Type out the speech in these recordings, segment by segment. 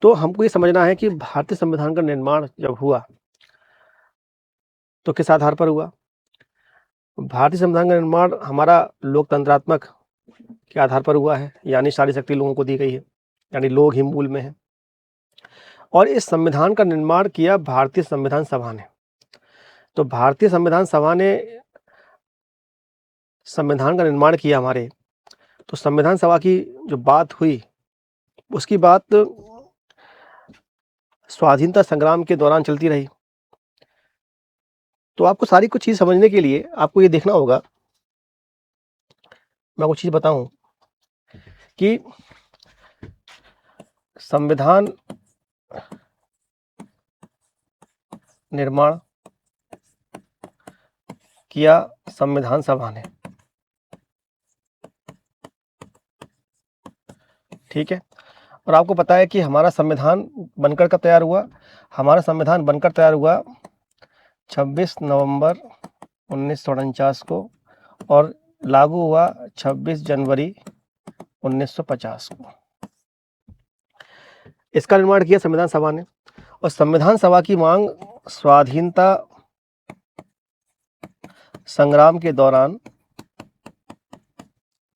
तो हमको ये समझना है कि भारतीय संविधान का निर्माण जब हुआ, तो किस आधार पर हुआ? भारतीय संविधान का निर्माण हमारा लोकतंत्रात्मक के आधार पर हुआ है, यानी सारी शक्ति लोगों को दी गई है, यानी लोग ही मूल में हैं। और इस संविधान का निर्माण किया भारतीय संविधान सभा ने। तो भारतीय संविधान सभा ने संविधान का निर्माण किया हमारे, तो संविधान सभा की जो बात हुई, उसकी बात स्वाधीनता संग्राम के दौरान चलती रही। तो आपको सारी कुछ चीज़ समझने के लिए आपको ये देखना होगा, मैं कुछ चीज़ बताऊँ कि संविधान निर्माण किया संविधान सभा ने, ठीक है। और आपको पता है कि हमारा संविधान बनकर कब तैयार हुआ? हमारा संविधान बनकर तैयार हुआ 26 नवंबर 1949 को और लागू हुआ 26 जनवरी 1950 को। इसका निर्माण किया संविधान सभा ने, और संविधान सभा की मांग स्वाधीनता संग्राम के दौरान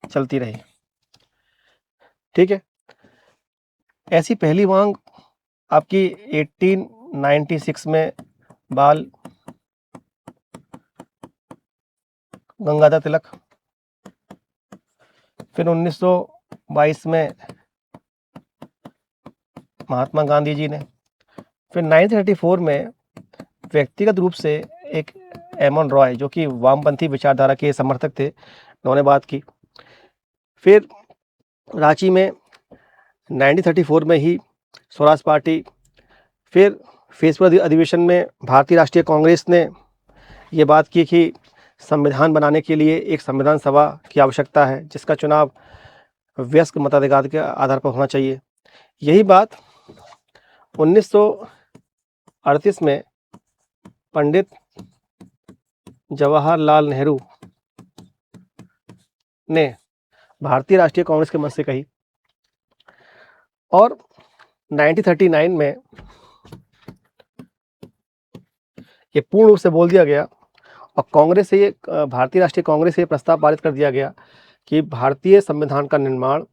चलती रही, ठीक है। ऐसी पहली मांग आपकी 1896 में बाल गंगाधर तिलक, फिर 1922 में महात्मा गांधी जी ने, फिर 1934 में व्यक्तिगत रूप से एक एमन रॉय, जो कि वामपंथी विचारधारा के समर्थक थे, उन्होंने बात की। फिर रांची में 1934 में ही स्वराज पार्टी, फिर फेसबुक अधिवेशन में भारतीय राष्ट्रीय कांग्रेस ने ये बात की कि संविधान बनाने के लिए एक संविधान सभा की आवश्यकता है, जिसका चुनाव वयस्क मताधिकार के आधार पर होना चाहिए। यही बात 1938 में पंडित जवाहरलाल नेहरू ने भारतीय राष्ट्रीय कांग्रेस के मंच से कही, और 1939 में ये पूर्ण रूप से बोल दिया गया, और कांग्रेस से ये भारतीय राष्ट्रीय कांग्रेस से ये प्रस्ताव पारित कर दिया गया कि भारतीय संविधान का निर्माण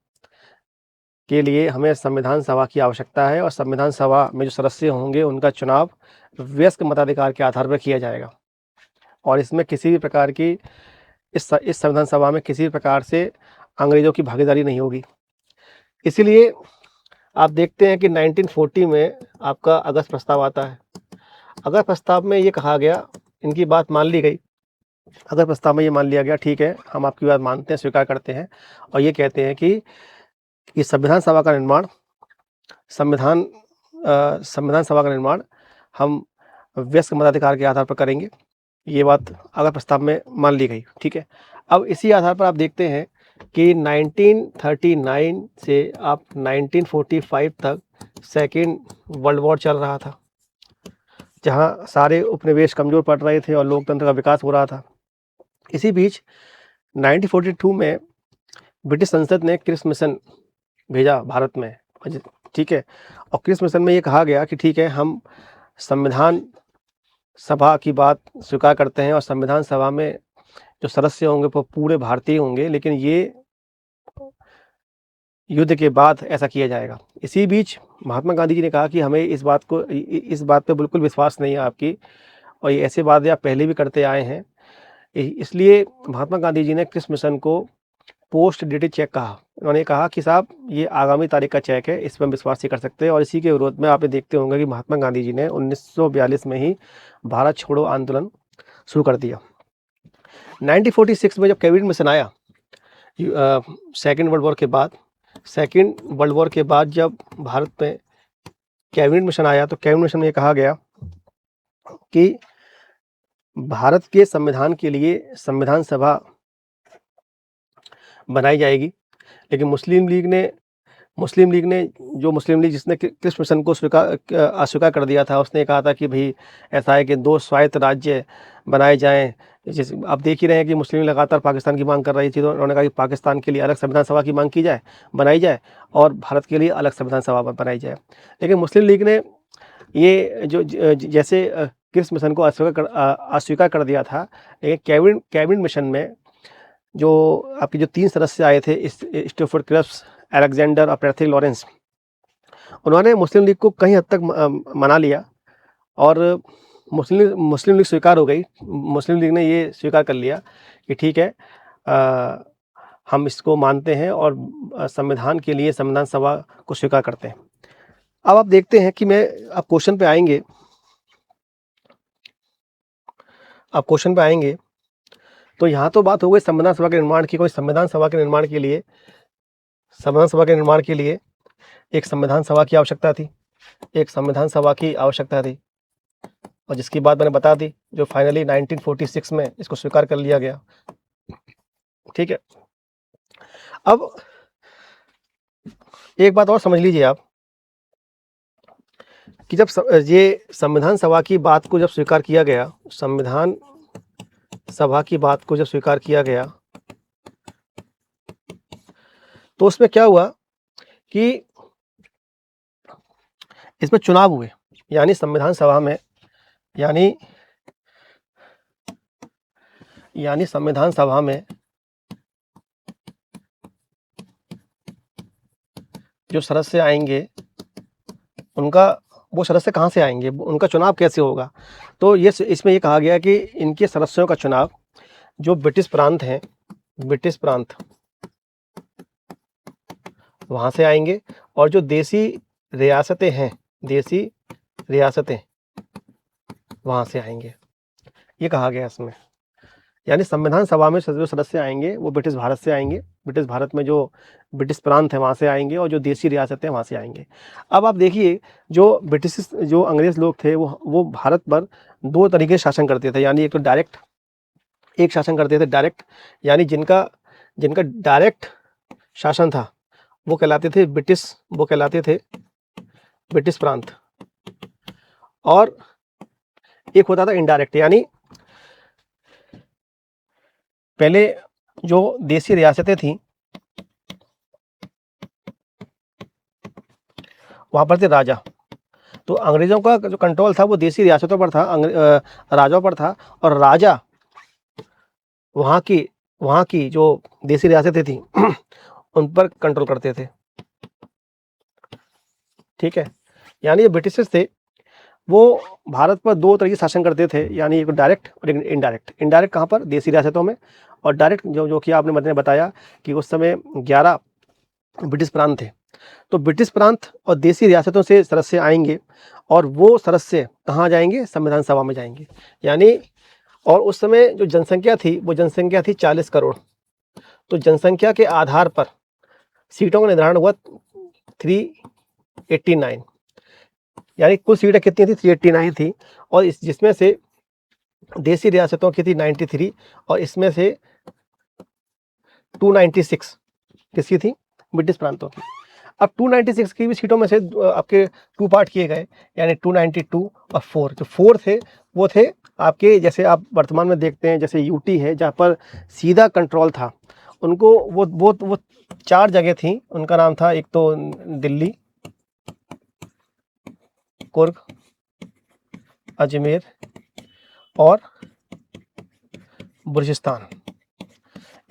के लिए हमें संविधान सभा की आवश्यकता है, और संविधान सभा में जो सदस्य होंगे उनका चुनाव वयस्क मताधिकार के आधार पर किया जाएगा, और इसमें किसी भी प्रकार की इस संविधान सभा में किसी भी प्रकार से अंग्रेजों की भागीदारी नहीं होगी। इसीलिए आप देखते हैं कि 1940 में आपका अगस्त प्रस्ताव आता है। अगस्त प्रस्ताव में ये कहा गया, इनकी बात मान ली गई, अगस्त प्रस्ताव में ये मान लिया गया, ठीक है, हम आपकी बात मानते हैं, स्वीकार करते हैं, और ये कहते हैं कि संविधान सभा का निर्माण संविधान सभा का निर्माण हम वयस्क मताधिकार के आधार पर करेंगे। ये बात अगस्त प्रस्ताव में मान ली गई, ठीक है। अब इसी आधार पर आप देखते हैं कि 1939 से आप 1945 तक सेकेंड वर्ल्ड वॉर चल रहा था, जहां सारे उपनिवेश कमज़ोर पड़ रहे थे और लोकतंत्र का विकास हो रहा था। इसी बीच 1942 में ब्रिटिश संसद ने क्रिप्स मिशन भेजा भारत में, ठीक है, और क्रिप्स मिशन में ये कहा गया कि ठीक है, हम संविधान सभा की बात स्वीकार करते हैं, और संविधान सभा में जो सदस्य होंगे वो पूरे भारतीय होंगे, लेकिन ये युद्ध के बाद ऐसा किया जाएगा। इसी बीच महात्मा गांधी जी ने कहा कि हमें इस बात पे बिल्कुल विश्वास नहीं है आपकी, और ये ऐसे बातें आप पहले भी करते आए हैं। इसलिए महात्मा गांधी जी ने क्रिप्स मिशन को पोस्ट डेटेड चेक कहा। उन्होंने कहा कि साहब ये आगामी तारीख का चेक है, इस पर विश्वास नहीं कर सकते। और इसी के विरोध में आप देखते होंगे कि महात्मा गांधी जी ने 1942 में ही भारत छोड़ो आंदोलन शुरू कर दिया। 1946 में जब कैबिनेट मिशन आया, सेकेंड वर्ल्ड वॉर के बाद जब भारत में कैबिनेट मिशन आया, तो कैबिनेट मिशन में ये कहा गया कि भारत के संविधान के लिए संविधान सभा बनाई जाएगी। लेकिन मुस्लिम लीग जिसने क्रिप्स मिशन को अस्वीकार कर दिया था, उसने कहा था कि भाई ऐसा है कि 2 स्वायत्त राज्य बनाए जाएं, जैसे आप देख ही रहे हैं कि मुस्लिम लगातार पाकिस्तान की मांग कर रही थी, तो उन्होंने कहा कि पाकिस्तान के लिए अलग संविधान सभा की मांग की जाए, बनाई जाए, और भारत के लिए अलग संविधान सभा बनाई जाए। लेकिन मुस्लिम लीग ने ये जैसे क्रिप्स मिशन को अस्वीकार कर दिया था, लेकिन कैबिनेट मिशन में जो आपके जो 3 सदस्य आए थे, स्टैफोर्ड क्रिप्स, अलेक्जेंडर और पैट्रिक लॉरेंस, उन्होंने मुस्लिम लीग को कहीं हद तक मना लिया, और मुस्लिम लीग स्वीकार हो गई। मुस्लिम लीग ने ये स्वीकार कर लिया कि ठीक है, हम इसको मानते हैं और संविधान के लिए संविधान सभा को स्वीकार करते हैं। अब आप देखते हैं कि आप क्वेश्चन पे आएंगे, तो यहाँ तो बात हो गई संविधान सभा के निर्माण की। कोई संविधान सभा के निर्माण के लिए एक संविधान सभा की आवश्यकता थी, और जिसकी बात मैंने बता दी, जो फाइनली 1946 में इसको स्वीकार कर लिया गया। ठीक है, अब एक बात और समझ लीजिए आप कि जब ये संविधान सभा की बात को जब स्वीकार किया गया, तो उसमें क्या हुआ कि इसमें चुनाव हुए, यानी संविधान सभा में जो सदस्य आएंगे, वो सदस्य कहाँ से आएंगे, उनका चुनाव कैसे होगा। तो इसमें ये कहा गया कि इनके सदस्यों का चुनाव जो ब्रिटिश प्रांत वहाँ से आएंगे, और जो देसी रियासतें वहाँ से आएंगे, ये कहा गया इसमें। यानी संविधान सभा में जो सदस्य आएंगे वो ब्रिटिश भारत से आएंगे, ब्रिटिश भारत में जो ब्रिटिश प्रांत है वहाँ से आएंगे, और जो देसी रियासतें वहाँ से आएंगे। अब आप देखिए, जो अंग्रेज लोग थे वो भारत पर 2 तरीके से शासन करते थे। यानी एक तो डायरेक्ट शासन करते थे, डायरेक्ट, यानी जिनका डायरेक्ट शासन था वो कहलाते थे ब्रिटिश प्रांत, और एक होता था इनडायरेक्ट, यानी पहले जो देसी रियासतें थी वहाँ पर थे राजा। तो अंग्रेजों का जो कंट्रोल था वो देसी रियासतों पर था, राजाओं पर था, और राजा वहाँ की जो देसी रियासतें थी उन पर कंट्रोल करते थे। ठीक है, यानी ये ब्रिटिशर्स थे, वो भारत पर 2 तरीके से शासन करते थे, यानी एक डायरेक्ट और एक इनडायरेक्ट। इनडायरेक्ट कहाँ पर, देसी रियासतों में, और डायरेक्ट जो कि आपने मैंने बताया कि उस समय 11 ब्रिटिश प्रांत थे। तो ब्रिटिश प्रांत और देसी रियासतों से सदस्य आएंगे, और वो सदस्य कहाँ जाएंगे, संविधान सभा में जाएंगे। यानी, और उस समय जो जनसंख्या थी वो जनसंख्या थी 40 करोड़। तो जनसंख्या के आधार पर सीटों का निर्धारण हुआ 389, यानी कुल सीटें कितनी थी, 389 थी, और जिसमें से देसी रियासतों की थी 93, और इसमें से 296 किसकी थी, ब्रिटिश प्रांतों की। अब 296 की भी सीटों में से आपके 2 पार्ट किए गए, यानी 292 और 4। जो 4 थे वो थे आपके, जैसे आप वर्तमान में देखते हैं जैसे यूटी है, जहाँ पर सीधा कंट्रोल था, उनको वो 4 जगह थी। उनका नाम था, एक तो दिल्ली, कुर्ग, अजमेर और बलूचिस्तान।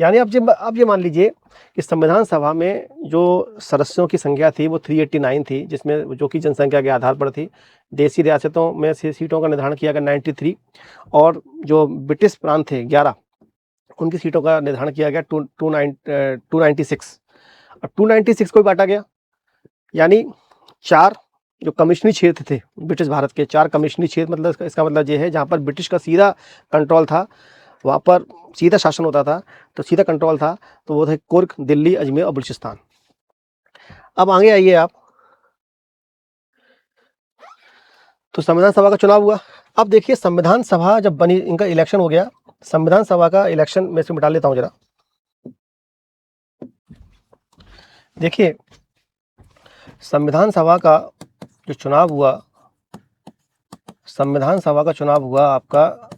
यानी अब ये मान लीजिए कि संविधान सभा में जो सदस्यों की संख्या थी वो 389 थी, जिसमें जो कि जनसंख्या के आधार पर थी। देसी रियासतों में से सीटों का निर्धारण किया गया 93, और जो ब्रिटिश प्रांत थे 11, उनकी सीटों का निर्धारण किया गया 296, और 296 को बांटा गया। यानी 4 जो कमिश्नरी क्षेत्र थे ब्रिटिश भारत के, 4 कमिश्नरी क्षेत्र, मतलब इसका मतलब ये है जहाँ पर ब्रिटिश का सीधा कंट्रोल था, वहाँ पर सीधा शासन होता था, तो सीधा कंट्रोल था, तो वो थे कुर्ग, दिल्ली, अजमेर और बलूचिस्तान। अब आगे आइए आप, तो संविधान सभा का चुनाव हुआ। अब देखिए, संविधान सभा जब बनी, इनका इलेक्शन हो गया। संविधान सभा का इलेक्शन मैं इसको मिटा लेता हूँ जरा। देखिए, संविधान सभा का जो चुनाव हुआ, संविधान सभा का चुनाव हुआ आपका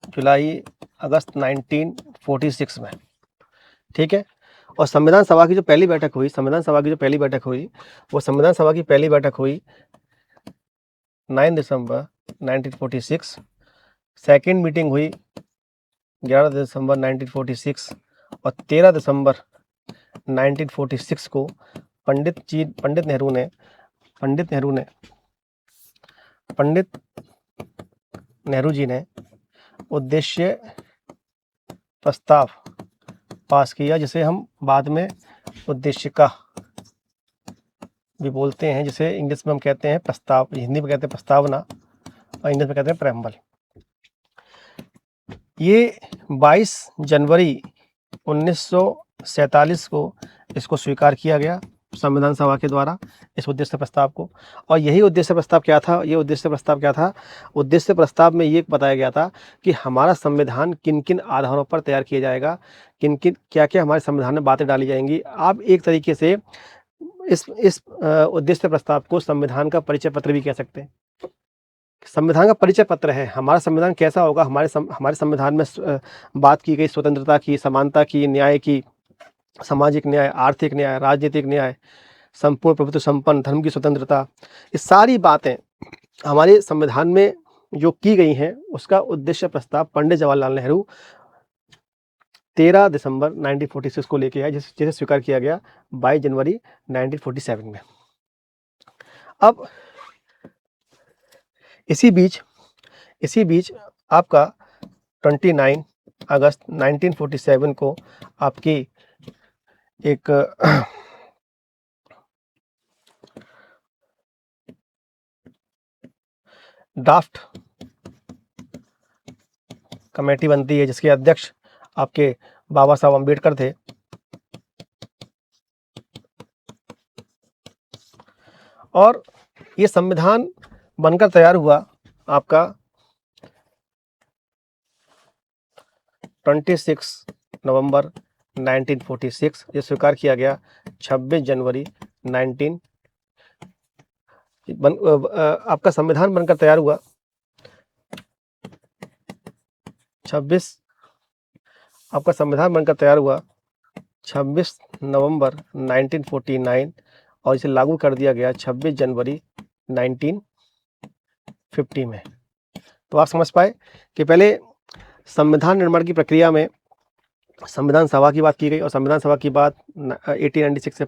जुलाई अगस्त 1946 में, ठीक है। और संविधान सभा की जो पहली बैठक हुई, वो संविधान सभा की पहली बैठक हुई 9 दिसंबर 1946। सेकेंड मीटिंग हुई 11 दिसंबर 1946 और 13 दिसंबर 1946 को पंडित नेहरू जी ने उद्देश्य प्रस्ताव पास किया, जिसे हम बाद में उद्देशिका भी बोलते हैं, जिसे इंग्लिश में हम कहते हैं प्रस्ताव, हिंदी में कहते हैं प्रस्तावना और इंग्लिश में कहते हैं प्रेम्बल। ये 22 जनवरी 1947 को इसको स्वीकार किया गया संविधान सभा के द्वारा, इस उद्देश्य प्रस्ताव को। और यही उद्देश्य प्रस्ताव क्या था? उद्देश्य प्रस्ताव में ये बताया गया था कि हमारा संविधान किन किन आधारों पर तैयार किया जाएगा, किन किन क्या क्या हमारे संविधान में बातें डाली जाएंगी। आप एक तरीके से इस उद्देश्य प्रस्ताव को संविधान का परिचय पत्र भी कह सकते हैं। संविधान का परिचय पत्र है, हमारा संविधान कैसा होगा। हमारे संविधान में बात की गई स्वतंत्रता की, समानता की, न्याय की, सामाजिक न्याय, आर्थिक न्याय, राजनीतिक न्याय, संपूर्ण प्रभुत्व संपन्न, धर्म की स्वतंत्रता, ये सारी बातें हमारे संविधान में जो की गई हैं, उसका उद्देश्य प्रस्ताव पंडित जवाहरलाल नेहरू 13 दिसंबर 1946 को लेके आए, जिसे स्वीकार किया गया 22 जनवरी 1947 में। अब इसी बीच आपका 29 अगस्त 1947 को आपकी एक ड्राफ्ट कमेटी बनती है, जिसके अध्यक्ष आपके बाबा साहब अम्बेडकर थे। और ये संविधान बनकर तैयार हुआ आपका 26 नवंबर 1946, ये स्वीकार किया गया 26 जनवरी 19 आपका संविधान बनकर तैयार हुआ 26 नवंबर 1949 और इसे लागू कर दिया गया 26 जनवरी 1950 में। तो आप समझ पाए कि पहले संविधान निर्माण की प्रक्रिया में संविधान सभा की बात की गई, और संविधान सभा की बात 1896 से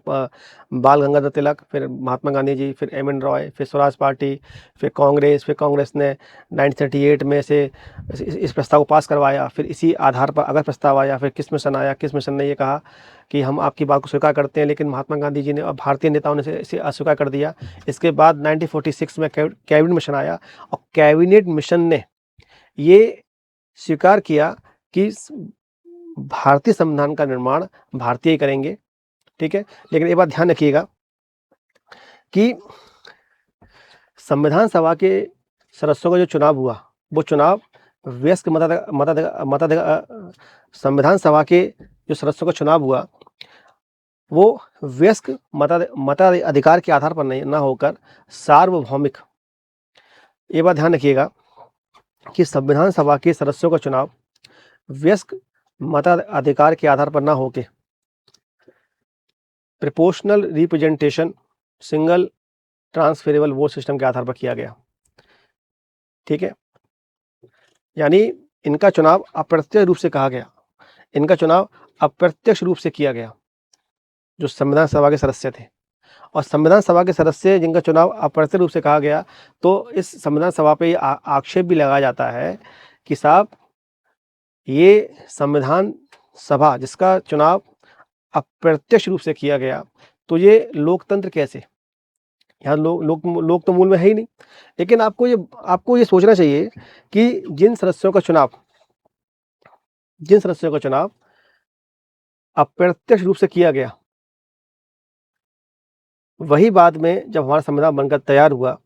बाल गंगाधर तिलक, फिर महात्मा गांधी जी, फिर एम.एन. रॉय, फिर स्वराज पार्टी, फिर कांग्रेस ने 1938 में से इस प्रस्ताव को पास करवाया। फिर इसी आधार पर अगर प्रस्ताव आया, फिर किस मिशन आया, किस मिशन ने ये कहा कि हम आपकी बात को स्वीकार करते हैं, लेकिन महात्मा गांधी जी ने और भारतीय नेताओं ने इसे अस्वीकार कर दिया। इसके बाद 1946 में कैबिनेट मिशन आया, और कैबिनेट मिशन ने ये स्वीकार किया कि भारतीय संविधान का निर्माण भारतीय ही करेंगे, ठीक है। लेकिन एक बात ध्यान रखिएगा कि संविधान सभा के सदस्यों का जो चुनाव हुआ, वो चुनाव वयस्क संविधान सभा के जो सदस्यों का चुनाव हुआ, वो वयस्क मताधिकार के आधार पर न होकर सार्वभौमिक। ये बात ध्यान रखिएगा कि संविधान सभा के सदस्यों का चुनाव वयस्क मताधिकार के आधार पर ना होके proportional representation single transferable vote system के आधार पर किया गया, ठीक है। यानी इनका चुनाव अप्रत्यक्ष रूप से किया गया, जो संविधान सभा के सदस्य थे। और संविधान सभा के सदस्य जिनका चुनाव अप्रत्यक्ष रूप से कहा गया, तो इस संविधान सभा पे आक्षेप भी लगाया जाता है कि साहब, ये संविधान सभा जिसका चुनाव अप्रत्यक्ष रूप से किया गया, तो ये लोकतंत्र कैसे? यहाँ लोग तो मूल में है ही नहीं। लेकिन आपको ये सोचना चाहिए कि जिन सदस्यों का चुनाव अप्रत्यक्ष रूप से किया गया, वही बाद में जब हमारा संविधान बनकर तैयार हुआ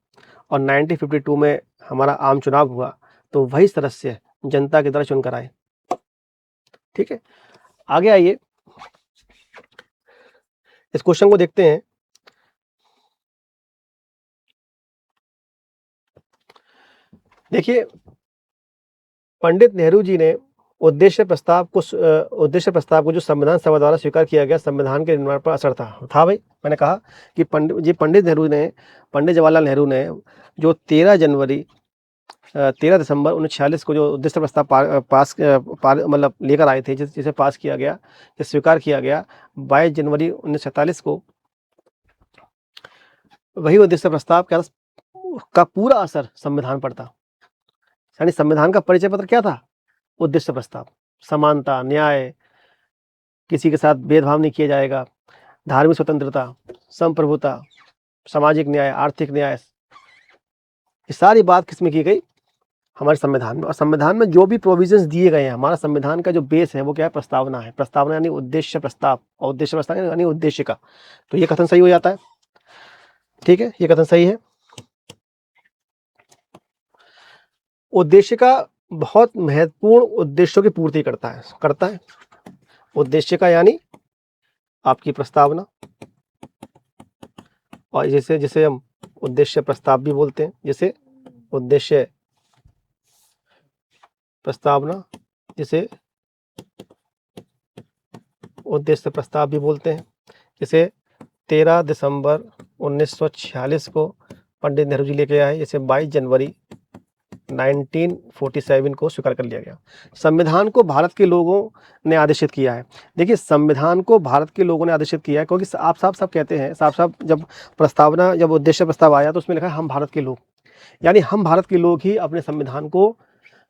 और 1952 में हमारा आम चुनाव हुआ, तो वही सदस्य जनता के द्वारा चुनकर आए, ठीक है। आगे आइए, इस क्वेश्चन को देखते हैं। देखिए, पंडित नेहरू जी ने उद्देश्य प्रस्ताव को जो संविधान सभा द्वारा स्वीकार किया गया संविधान के निर्माण पर असर था भाई। मैंने कहा कि पंडित जवाहरलाल नेहरू ने जो 13 दिसंबर 1946 को जो उद्देश्य प्रस्ताव मतलब लेकर आए थे, जिसे पास किया गया, जिसे स्वीकार किया गया 22 जनवरी 1947 को, वही उद्देश्य प्रस्ताव का पूरा असर संविधान पर था। यानी संविधान का परिचय पत्र क्या था? उद्देश्य प्रस्ताव। समानता, न्याय, किसी के साथ भेदभाव नहीं किया जाएगा, धार्मिक स्वतंत्रता, संप्रभुता, सामाजिक न्याय, आर्थिक न्याय, ये सारी बात किसमें की गई? हमारे संविधान में। और संविधान में जो भी प्रोविजंस दिए गए हैं, हमारा संविधान का जो बेस है वो क्या है? प्रस्तावना है। प्रस्तावना यानी उद्देश्य प्रस्ताव, और उद्देश्य प्रस्ताव यानी उद्देश्य का। तो ये कथन सही हो जाता है, ठीक है, ये कथन सही है। उद्देश्य का बहुत महत्वपूर्ण उद्देश्यों की पूर्ति करता है। उद्देश्य का यानी आपकी प्रस्तावना, और जिसे हम उद्देश्य प्रस्ताव भी बोलते हैं, जिसे उद्देश्य प्रस्तावना, जिसे उद्देश्य प्रस्ताव भी बोलते हैं, जिसे 13 दिसंबर 1946 को पंडित नेहरू जी लेके आए, जिसे 22 जनवरी 1947 को स्वीकार कर लिया गया। संविधान को भारत के लोगों ने आदेशित किया है। देखिए, संविधान को भारत के लोगों ने आदेशित किया है, क्योंकि आप साफ कहते हैं, जब उद्देश्य प्रस्ताव आया तो उसमें लिखा है हम भारत के लोग, यानी हम भारत के लोग ही अपने संविधान को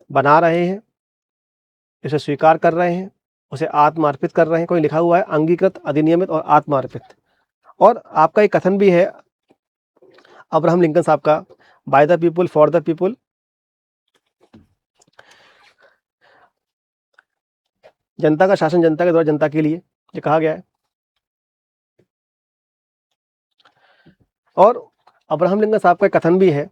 बना रहे हैं, इसे स्वीकार कर रहे हैं, उसे आत्मार्पित कर रहे हैं। कोई लिखा हुआ है अंगीकृत, अधिनियमित और आत्मार्पित। और आपका एक कथन भी है अब्राहम लिंकन साहब का, by the people for the people, जनता का शासन जनता के द्वारा जनता के लिए, ये कहा गया है। और अब्राहम लिंकन साहब का कथन भी है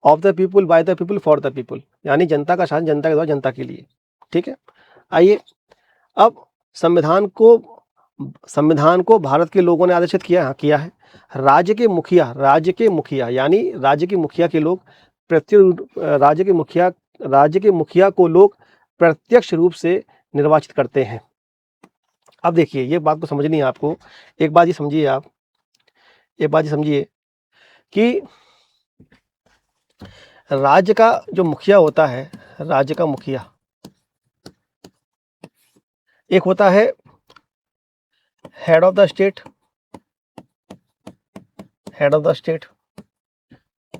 of the people, by the people, for the people, यानी जनता का शासन जनता के द्वारा जनता के लिए, ठीक है। आइए, अब संविधान को भारत के लोगों ने आदेशित किया है। राज्य के मुखिया यानी राज्य के मुखिया के लोग राज्य के मुखिया को लोग प्रत्यक्ष रूप से निर्वाचित करते हैं। अब देखिए, ये बात को समझनी है आपको। एक बात ये समझिए कि राज्य का जो मुखिया होता है, राज्य का मुखिया, एक होता है हेड ऑफ द स्टेट,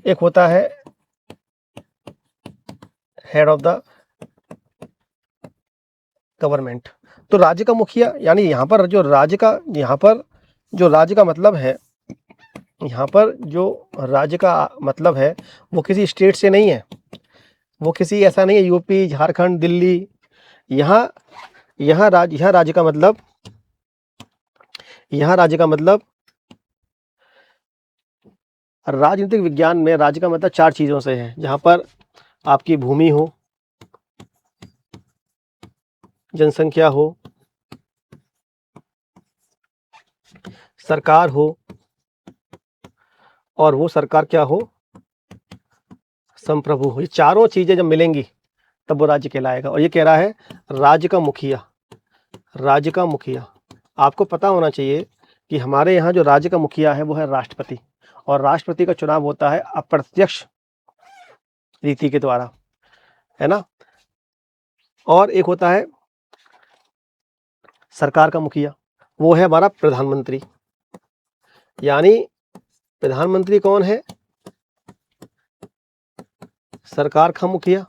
एक होता है हेड ऑफ द गवर्नमेंट। तो राज्य का मुखिया यानी यहाँ पर जो राज्य का मतलब है, वो किसी स्टेट से नहीं है, वो किसी ऐसा नहीं है यूपी, झारखंड, दिल्ली। यहाँ राज्य का मतलब राजनीतिक विज्ञान में राज्य का मतलब 4 चीजों से है, जहां पर आपकी भूमि हो, जनसंख्या हो, सरकार हो, और वो सरकार क्या हो? संप्रभु हो। ये चारों चीजें जब मिलेंगी तब वो राज्य कहलाएगा। और ये कह रहा है राज्य का मुखिया। आपको पता होना चाहिए कि हमारे यहाँ जो राज्य का मुखिया है वो है राष्ट्रपति, और राष्ट्रपति का चुनाव होता है अप्रत्यक्ष रीति के द्वारा, है ना। और एक होता है सरकार का मुखिया, वो है हमारा प्रधानमंत्री। यानी प्रधानमंत्री कौन है? सरकार का मुखिया।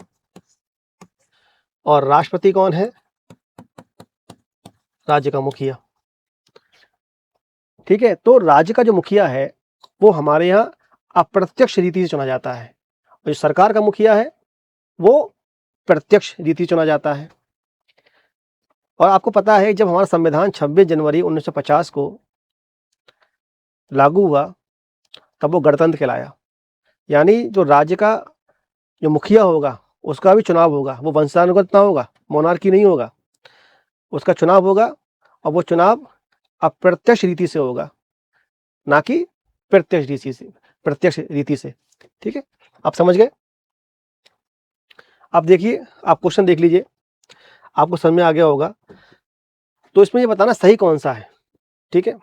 और राष्ट्रपति कौन है? राज्य का मुखिया, ठीक है। तो राज्य का जो मुखिया है वो हमारे यहाँ अप्रत्यक्ष रीति से चुना जाता है, और जो सरकार का मुखिया है वो प्रत्यक्ष रीति चुना जाता है। और आपको पता है जब हमारा संविधान 26 जनवरी 1950 को लागू हुआ तब वो गणतंत्र कहलाया। यानी जो राज्य का जो मुखिया होगा उसका भी चुनाव होगा, वो वंशानुगत ना होगा, मोनार्की नहीं होगा, उसका चुनाव होगा, और वो चुनाव अप्रत्यक्ष रीति से होगा, ना कि प्रत्यक्ष रीति से, ठीक है। आप समझ गए? अब देखिए, आप क्वेश्चन देख लीजिए, आपको समझ में आ गया होगा। तो इसमें ये बताना सही कौन-सा है, ठीक है?